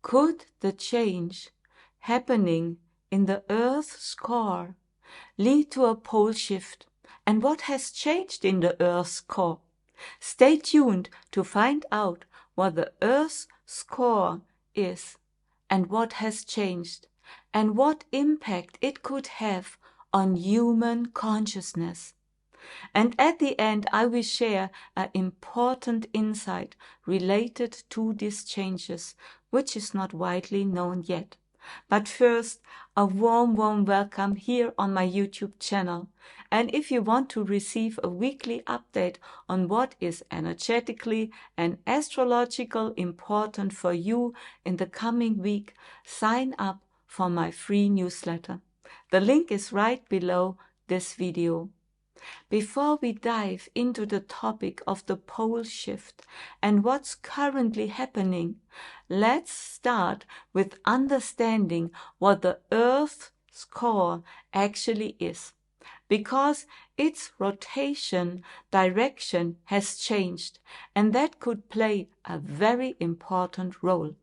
Could the change happening in the Earth's core lead to a pole shift? And what has changed in the Earth's core? Stay tuned to find out what the Earth's core is and what has changed and what impact it could have on human consciousness. And at the end, I will share an important insight related to these changes, which is not widely known yet. But first, a warm welcome here on my YouTube channel. And if you want to receive a weekly update on what is energetically and astrological important for you in the coming week, sign up for my free newsletter. The link is right below this video. Before we dive into the topic of the pole shift and what's currently happening, let's start with understanding what the Earth's core actually is, because its rotation direction has changed, and that could play a very important role.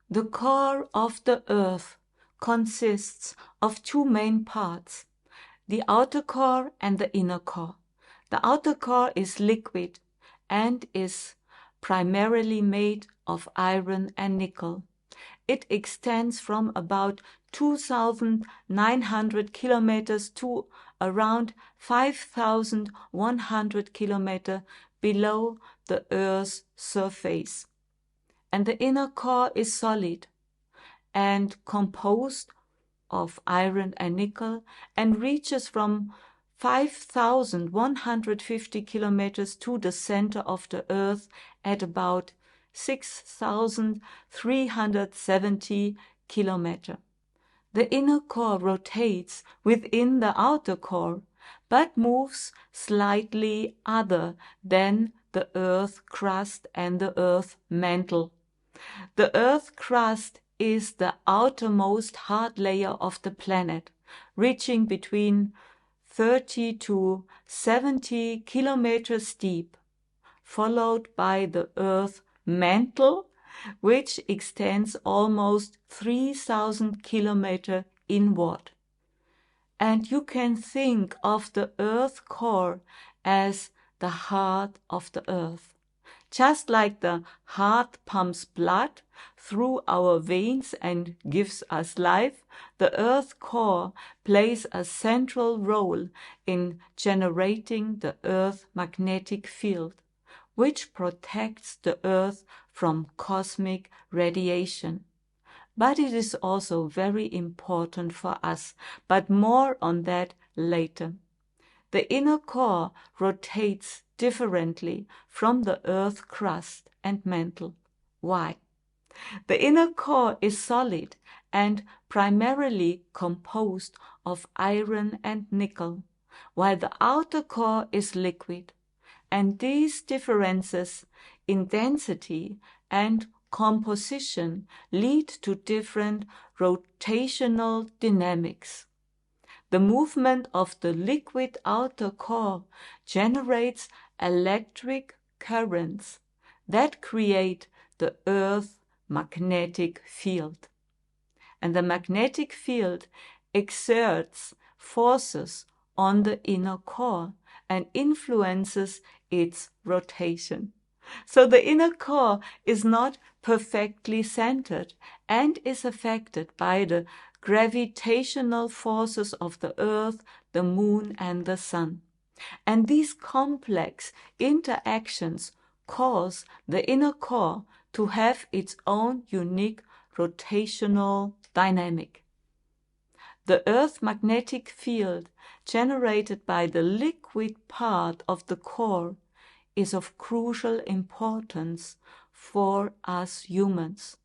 The core of the Earth consists of two main parts: the outer core and the inner core. The outer core is liquid and is primarily made of iron and nickel. It extends from about 2,900 kilometers to around 5,100 kilometers below the Earth's surface. And the inner core is solid and composed of iron and nickel and reaches from 5,150 kilometers to the center of the Earth at about 6,370 kilometers. The inner core rotates within the outer core, but moves slightly other than the Earth crust and the Earth mantle. The Earth crust is the outermost hard layer of the planet, reaching between 30 to 70 kilometers deep, followed by the Earth mantle, which extends almost 3,000 kilometers inward. And you can think of the Earth core as the heart of the Earth. Just like the heart pumps blood through our veins and gives us life, the Earth core plays a central role in generating the Earth magnetic field, which protects the Earth from cosmic radiation. But it is also very important for us, but more on that later. The inner core rotates differently from the Earth crust and mantle. Why? The inner core is solid and primarily composed of iron and nickel, while the outer core is liquid. And these differences in density and composition lead to different rotational dynamics. The movement of the liquid outer core generates electric currents that create the Earth magnetic field. And the magnetic field exerts forces on the inner core and influences its rotation. So the inner core is not perfectly centered and is affected by the gravitational forces of the Earth, the Moon, and the Sun. And these complex interactions cause the inner core to have its own unique rotational dynamic. The Earth magnetic field generated by the liquid part of the core is of crucial importance for us humans.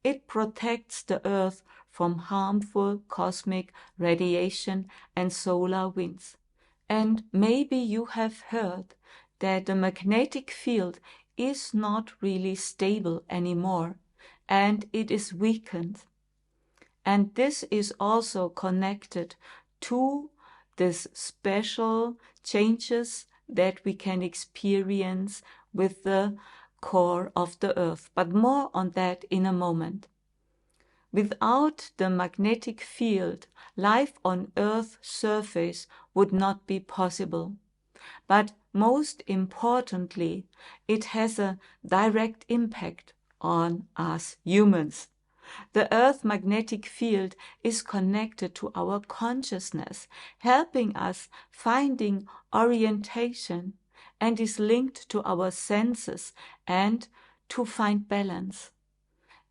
It protects the Earth from harmful cosmic radiation and solar winds. And maybe you have heard that the magnetic field is not really stable anymore, and it is weakened. And this is also connected to these special changes that we can experience with the core of the Earth, but more on that in a moment. Without the magnetic field, life on Earth's surface would not be possible. But most importantly, it has a direct impact on us humans. The Earth's magnetic field is connected to our consciousness, helping us finding orientation, and is linked to our senses and to find balance.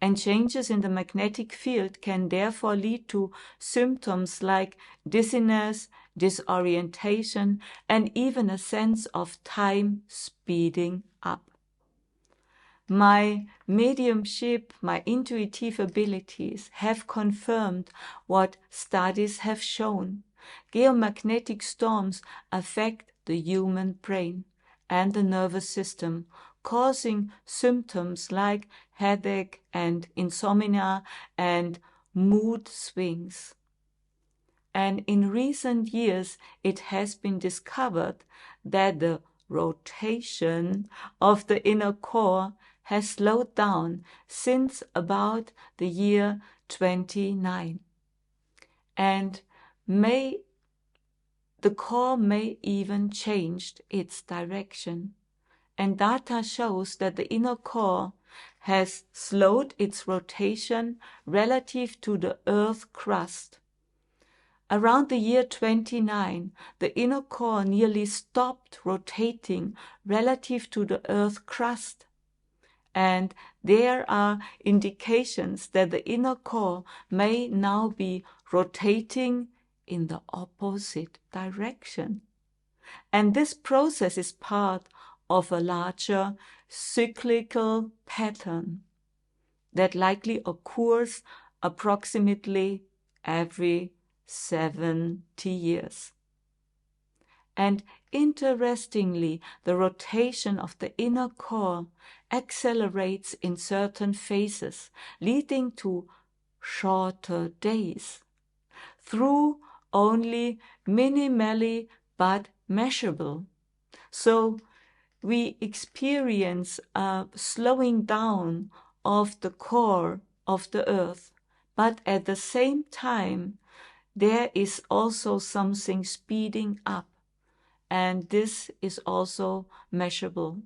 And changes in the magnetic field can therefore lead to symptoms like dizziness, disorientation, and even a sense of time speeding up. My mediumship, my intuitive abilities have confirmed what studies have shown. Geomagnetic storms affect the human brain and the nervous system, causing symptoms like headache and insomnia and mood swings. And in recent years, it has been discovered that the rotation of the inner core has slowed down since about the year 29. And the core may even change its direction. And data shows that the inner core has slowed its rotation relative to the Earth crust. Around the year 29, the inner core nearly stopped rotating relative to the Earth crust. And there are indications that the inner core may now be rotating in the opposite direction. And this process is part of a larger cyclical pattern that likely occurs approximately every 70 years. And interestingly, the rotation of the inner core accelerates in certain phases, leading to shorter days, through only minimally but measurable. So we experience a slowing down of the core of the Earth, but at the same time, there is also something speeding up, and this is also measurable.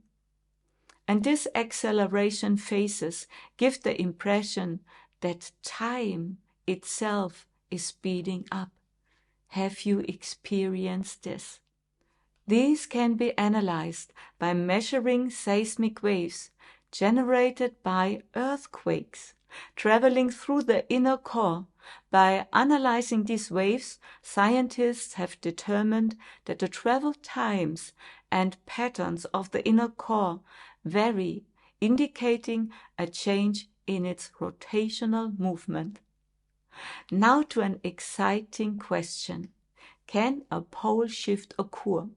And this acceleration phases give the impression that time itself is speeding up. Have you experienced this? These can be analyzed by measuring seismic waves generated by earthquakes traveling through the inner core. By analyzing these waves, scientists have determined that the travel times and patterns of the inner core vary, indicating a change in its rotational movement. Now to an exciting question. Can a pole shift occur?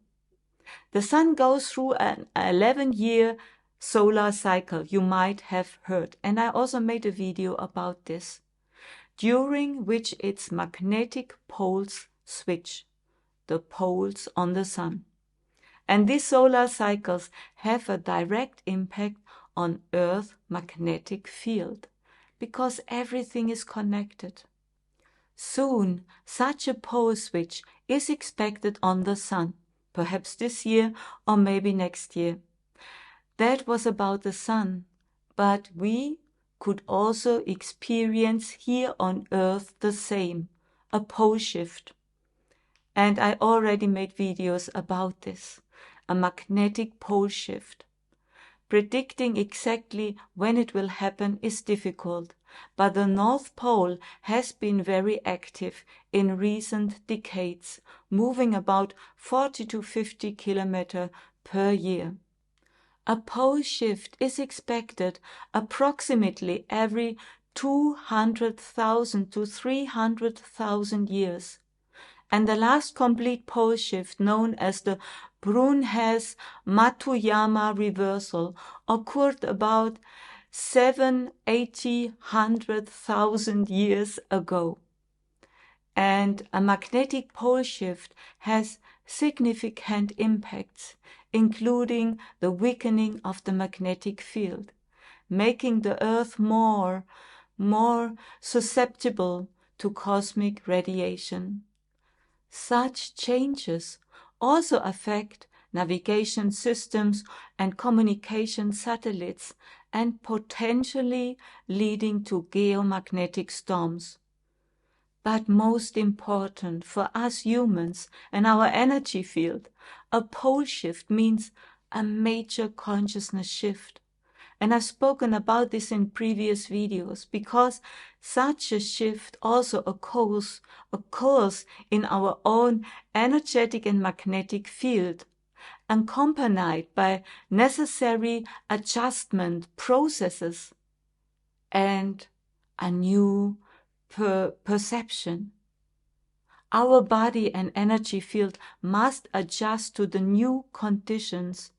The sun goes through an 11-year solar cycle, you might have heard, and I also made a video about this, during which its magnetic poles switch, the poles on the sun. And these solar cycles have a direct impact on Earth's magnetic field, because everything is connected. Soon, such a pole switch is expected on the sun, perhaps this year or maybe next year. That was about the sun, but we could also experience here on Earth the same, a pole shift. And I already made videos about this, a magnetic pole shift. Predicting exactly when it will happen is difficult, but the North Pole has been very active in recent decades, moving about 40 to 50 kilometers per year. A pole shift is expected approximately every 200,000 to 300,000 years. And the last complete pole shift, known as the Brunhes-Matuyama reversal, occurred about 780,000 years ago. And a magnetic pole shift has significant impacts including the weakening of the magnetic field, making the Earth more susceptible to cosmic radiation. Such changes also affect navigation systems and communication satellites and potentially leading to geomagnetic storms. But most important for us humans and our energy field, a pole shift means a major consciousness shift. And I've spoken about this in previous videos because such a shift also occurs in our own energetic and magnetic field, accompanied by necessary adjustment processes and a new perception. Our body and energy field must adjust to the new conditions,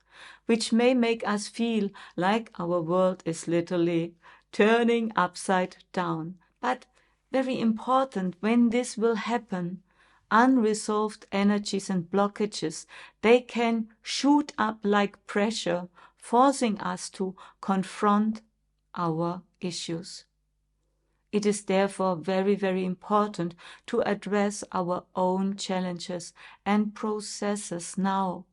which may make us feel like our world is literally turning upside down. But very important, when this will happen, unresolved energies and blockages, they can shoot up like pressure, forcing us to confront our issues. It is therefore very, very important to address our own challenges and processes now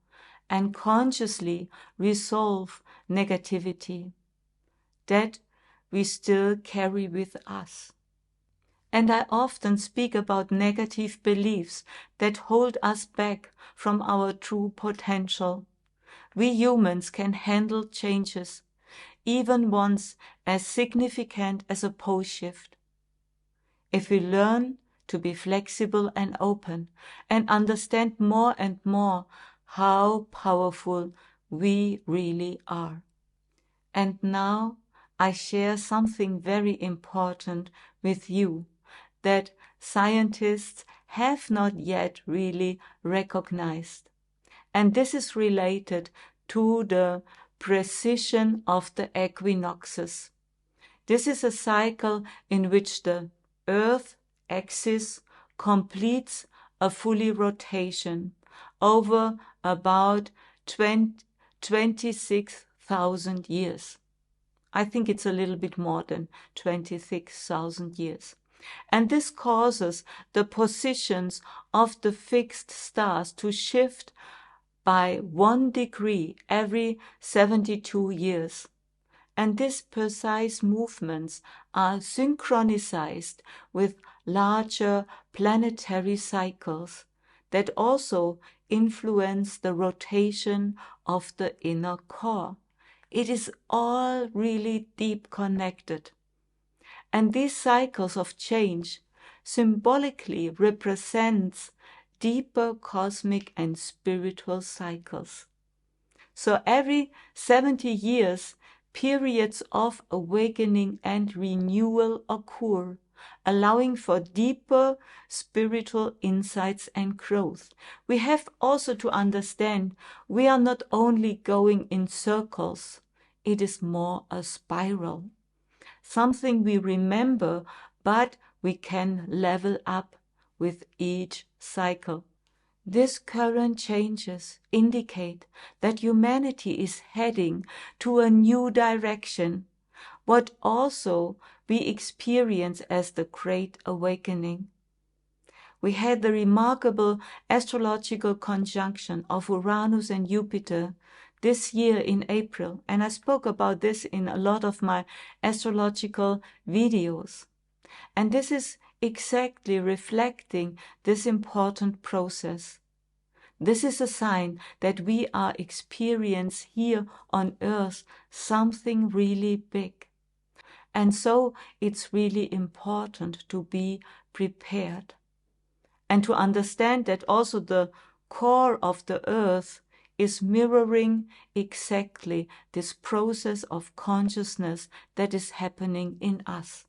and consciously resolve negativity that we still carry with us. And I often speak about negative beliefs that hold us back from our true potential. We humans can handle changes, even ones as significant as a pole shift, if we learn to be flexible and open and understand more and more how powerful we really are. And now I share something very important with you that scientists have not yet really recognized. And this is related to the precession of the equinoxes. This is a cycle in which the Earth axis completes a fully rotation over about 26,000 years. I think it's a little bit more than 26,000 years. And this causes the positions of the fixed stars to shift by 1 degree every 72 years. And these precise movements are synchronized with larger planetary cycles that also influence the rotation of the inner core. It is all really deep connected. And these cycles of change symbolically represents deeper cosmic and spiritual cycles. So every 70 years, periods of awakening and renewal occur, allowing for deeper spiritual insights and growth. We have also to understand we are not only going in circles, it is more a spiral. Something we remember, but we can level up with each cycle. These current changes indicate that humanity is heading to a new direction, what also we experience as the Great Awakening. We had the remarkable astrological conjunction of Uranus and Jupiter this year in April, and I spoke about this in a lot of my astrological videos. And this is exactly reflecting this important process. This is a sign that we are experiencing here on Earth something really big. And so it's really important to be prepared and to understand that also the core of the Earth is mirroring exactly this process of consciousness that is happening in us.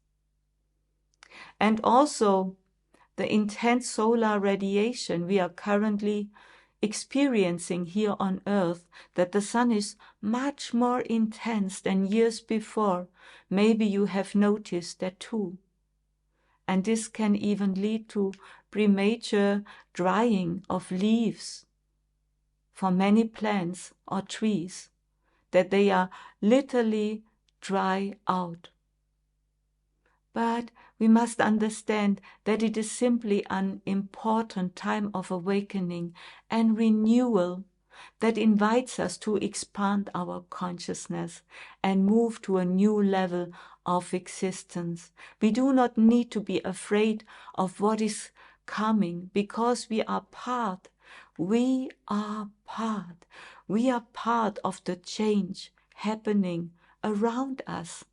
And also the intense solar radiation we are currently experiencing here on Earth, that the sun is much more intense than years before. Maybe you have noticed that too. And this can even lead to premature drying of leaves for many plants or trees, that they are literally dry out. But we must understand that it is simply an important time of awakening and renewal that invites us to expand our consciousness and move to a new level of existence. We do not need to be afraid of what is coming, because we are part. We are part. We are part of the change happening around us,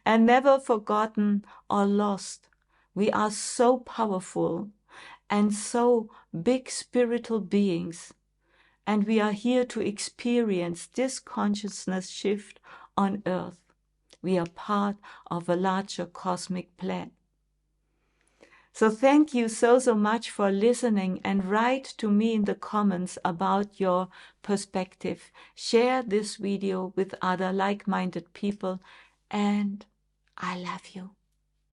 and never forgotten or lost. We are so powerful and so big spiritual beings, and we are here to experience this consciousness shift on earth. We are part of a larger cosmic plan. So thank you so much for listening, and write to me in the comments about your perspective. Share this video with other like-minded people, and I love you.